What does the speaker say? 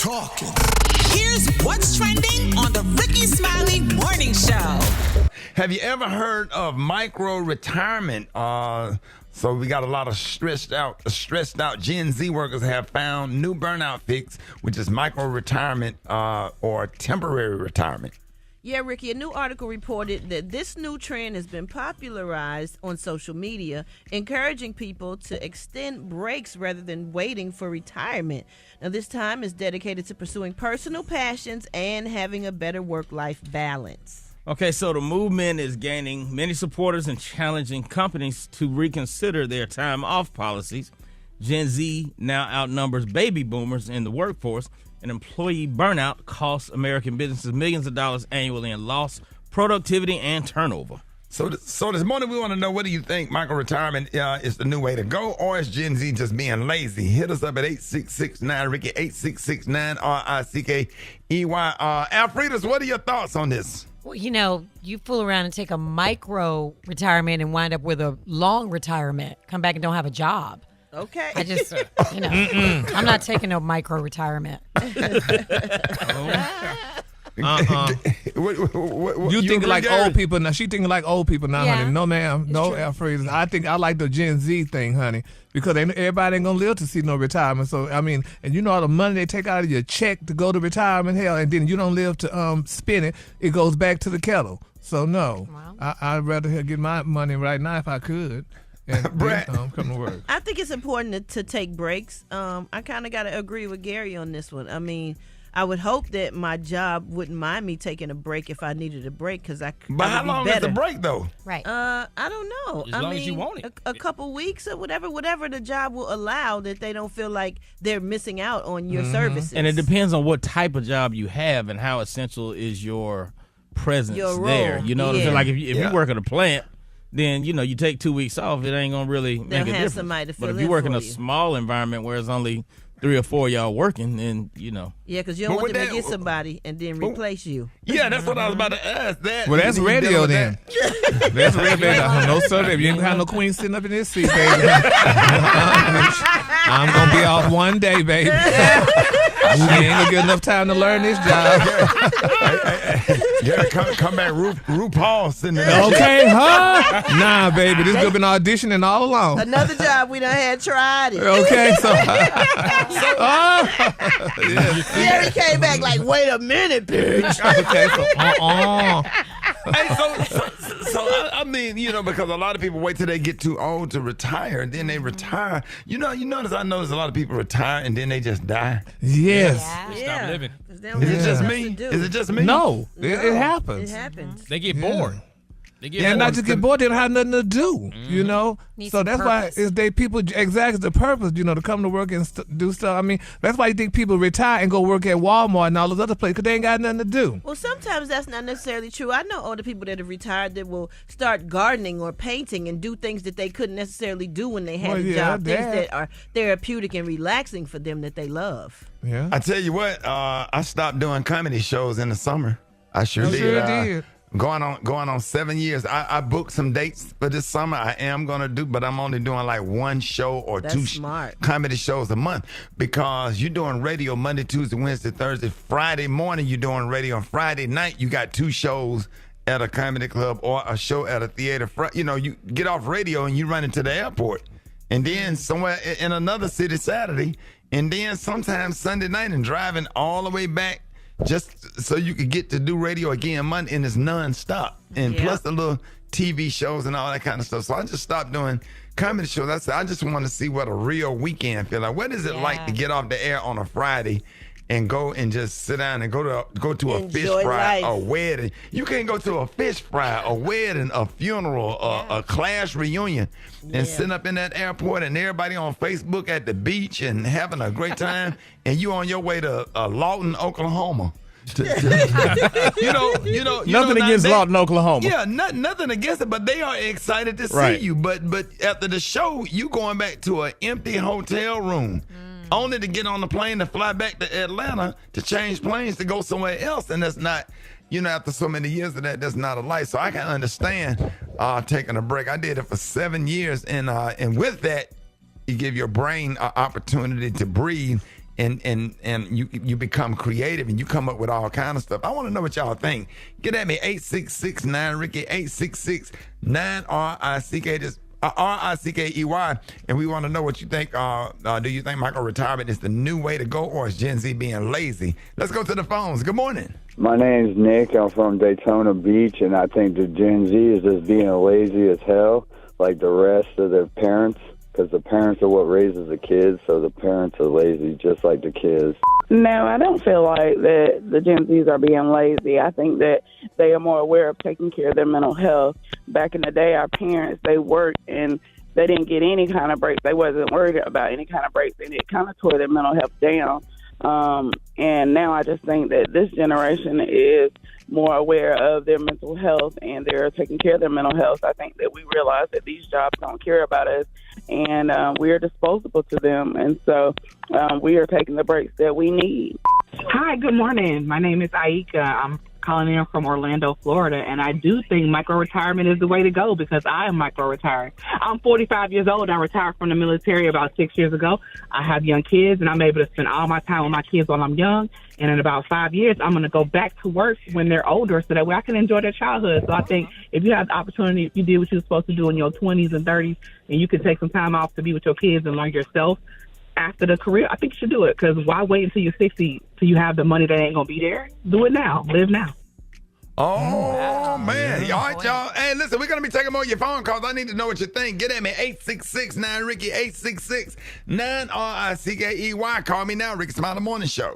talking. Here's what's trending on the Rickey Smiley Morning Show. Have you ever heard of micro retirement? So we got a lot of stressed out Gen Z workers have found new burnout fix, which is micro retirement or temporary retirement. Yeah, Ricky, a new article reported that this new trend has been popularized on social media, encouraging people to extend breaks rather than waiting for retirement. Now, this time is dedicated to pursuing personal passions and having a better work-life balance. Okay, so the movement is gaining many supporters and challenging companies to reconsider their time off policies. Gen Z now outnumbers baby boomers in the workforce, and employee burnout costs American businesses millions of dollars annually in lost productivity and turnover. So this morning we want to know, what do you think? Micro retirement is the new way to go, or is Gen Z just being lazy? Hit us up at 8669 Ricky, 8669 RICKEY. Alfredas, what are your thoughts on this? Well, you fool around and take a micro retirement and wind up with a long retirement. Come back and don't have a job. Okay. I just, I'm not taking no micro retirement. You think like old people now? She thinking like old people now, honey. No, ma'am. No, Alfredas. I like the Gen Z thing, honey, because everybody ain't gonna live to see no retirement. So and all the money they take out of your check to go to retirement, hell, and then you don't live to spend it. It goes back to the kettle. So no, wow. I'd rather get my money right now if I could. And Brett, come to work. I think it's important to take breaks. I kind of got to agree with Gary on this one. I mean, I would hope that my job wouldn't mind me taking a break if I needed a break, because But how long is the break though? Right. I don't know. As long as you want it. A couple weeks or whatever the job will allow, that they don't feel like they're missing out on your services. And it depends on what type of job you have and how essential is your presence there. You know what I'm saying? Like if you work at a plant, then you take 2 weeks off, it ain't gonna really make a difference. Somebody to fill but if you work in a you. small environment where it's only 3 or 4 y'all working, then Yeah, because you don't want them to get somebody and then replace you. Yeah, that's what I was about to ask. Well, that's radio then. That's radio. No, sir, baby. You ain't gonna have no queen sitting up in this seat, baby. I'm gonna be off one day, baby. She ain't gonna get enough time to learn this job. Come back, RuPaul sitting there. Okay, huh? Nah, baby, this girl been auditioning all along. Another job we done had tried it. Okay, so Gary came back like, wait a minute, bitch. okay, so Hey, I mean, because a lot of people wait till they get too old to retire, and then they retire. I notice a lot of people retire and then they just die. yes. stop living. Is it just me? Is it just me? No, it happens. It happens. They get bored. Yeah, not just get bored, they don't have nothing to do, Need So some that's purpose. why people exactly the purpose, to come to work and do stuff. I mean, that's why you think people retire and go work at Walmart and all those other places, because they ain't got nothing to do. Well, sometimes that's not necessarily true. I know older people that have retired that will start gardening or painting and do things that they couldn't necessarily do when they had a job, things that are therapeutic and relaxing for them that they love. Yeah, I tell you what, I stopped doing comedy shows in the summer. I sure did. Going on 7 years. I booked some dates for this summer. I am gonna do, but I'm only doing like one show or two comedy shows a month, because you're doing radio Monday, Tuesday, Wednesday, Thursday, Friday morning. You're doing radio on Friday night. You got 2 shows at a comedy club or a show at a theater. You get off radio and you run into the airport, and then somewhere in another city Saturday, and then sometimes Sunday night, and driving all the way back just so you could get to do radio again Monday, and it's nonstop. And plus the little TV shows and all that kind of stuff. So I just stopped doing comedy shows. I just want to see what a real weekend feel like. What is it like to get off the air on a Friday and go and just sit down and go to a fish fry, a wedding? You can't go to a fish fry, a wedding, a funeral, a class reunion, and sit up in that airport and everybody on Facebook at the beach and having a great time, and you on your way to Lawton, Oklahoma. Nothing against Lawton, Oklahoma. Yeah, nothing against it, but they are excited to see you. But after the show, you going back to an empty hotel room, only to get on the plane to fly back to Atlanta to change planes to go somewhere else, and that's not. After so many years of that, that's not a life. So I can understand taking a break. I did it for 7 years, and with that, you give your brain an opportunity to breathe and you become creative and you come up with all kind of stuff. I want to know what y'all think. Get at me, 866-9-RICKEY, 866-9-RICKEY, just RICKEY, and we want to know what you think. Do you think micro-retirement is the new way to go, or is Gen Z being lazy? Let's go to the phones. Good morning. My name's Nick. I'm from Daytona Beach, and I think the Gen Z is just being lazy as hell, like the rest of their parents, because the parents are what raises the kids, so the parents are lazy just like the kids. No, I don't feel like that the Gen Zs are being lazy. I think that they are more aware of taking care of their mental health. Back in the day, our parents, they worked and they didn't get any kind of breaks. They wasn't worried about any kind of breaks, and it kind of tore their mental health down. And now I just think that this generation is more aware of their mental health and they're taking care of their mental health. I think that we realize that these jobs don't care about us, and we are disposable to them. And so we are taking the breaks that we need. Hi, good morning. My name is Aika. I'm calling in from Orlando, Florida, and I do think micro-retirement is the way to go because I am micro-retired. I'm 45 years old. I retired from the military about 6 years ago. I have young kids, and I'm able to spend all my time with my kids while I'm young, and in about 5 years, I'm going to go back to work when they're older so that way I can enjoy their childhood. So I think if you have the opportunity, if you did what you were supposed to do in your 20s and 30s, and you can take some time off to be with your kids and learn yourself after the career, I think you should do it, because why wait until you're 60 till you have the money that ain't going to be there? Do it now. Live now. Oh, man. All right, y'all. Hey, listen, we're going to be taking more of your phone calls. I need to know what you think. Get at me, 866-9-RICKEY, 866-9-RICKEY. Call me now, Rickey Smiley Morning Show.